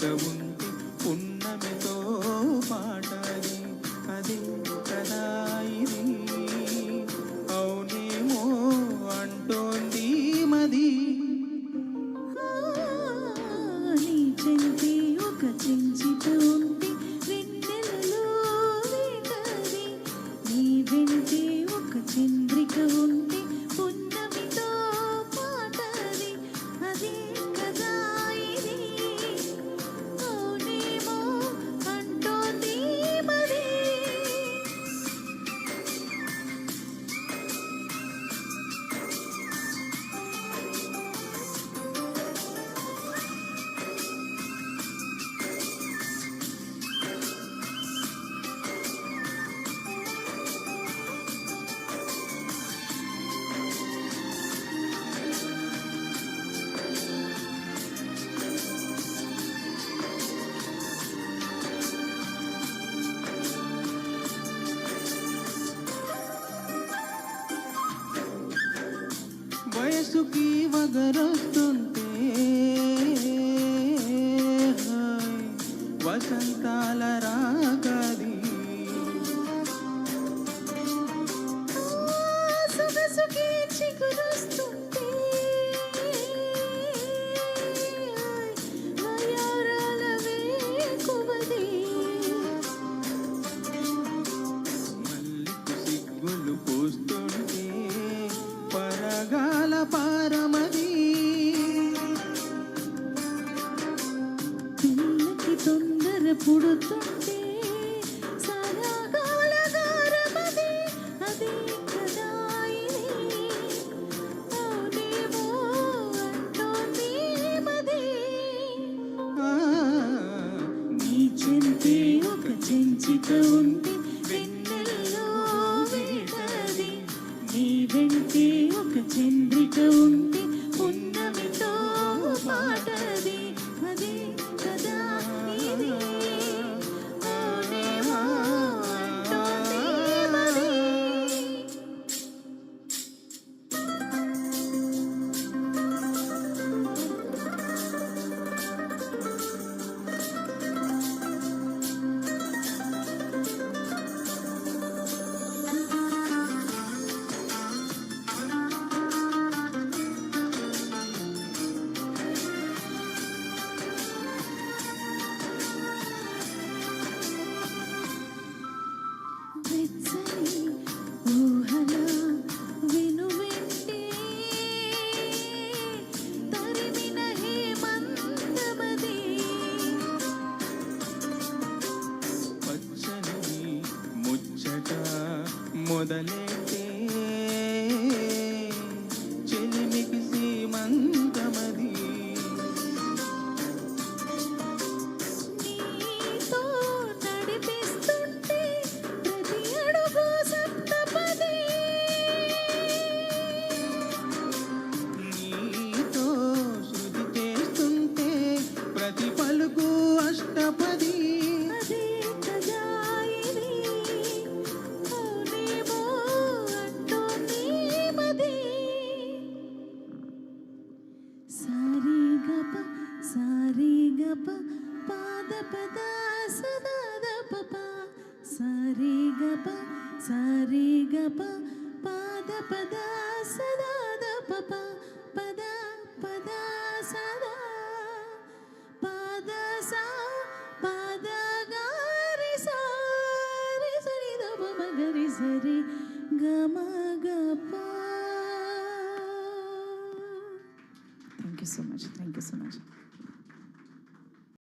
చెంద్రిక ఉంటే పున్నమితో పాటది అదే కదా ఇది అవునేమో అంటోంది మది నీ చెంతే ఒక చెంచిత ఉంటే వెన్నెలలో వేటది నీ వెంటే ఒక చంద్రిక ఉంటే పున్నమితో పాటది అదే కదా ఇది అవునేమో అంటోంది మరి వయసుకి వగరొస్తుంటే వసంతాల రాగది సొగసుకి చిగురొస్తుంటే వయారాల వేకువది మల్లికు సిగ్గులు పూస్తుంటే పరగాల పారమది పిల్లకి తొందర పుడుతుంటే సరాగాల గారమది అదే కదా ఇది అవునేమో అంటోంది మది నీ చెంతే ఒక చెంచిత ఉంటే వెన్నెల్లో వేటది నీ వెంటే ఒక చంద్రిక ఉంటే ఉన్నమితో పాటది అదే కదా ఇది అవునేమో అంటోంది మరి వెచ్చని ఊహల వెనువెంటే తరిమిన హేమంతమది పచ్చని ముచ్చట మొదలెట్టే చెలిమికి సీమంతమది నీతో నడిపిస్తుంటే ప్రతి అడుగు సప్తపది నీతో శృతి చేస్తుంటే ప్రతి పలుకు అష్టపది అదే కదా ఇది అవునేమో అంటోంది మది సారీగప పాద పద సదాద పప సారీగప పాద పద సదాద పప పద పద సదా పాద సా పాద గారి సారి సరి దప మగరి సరి గమ గప Thank you so much.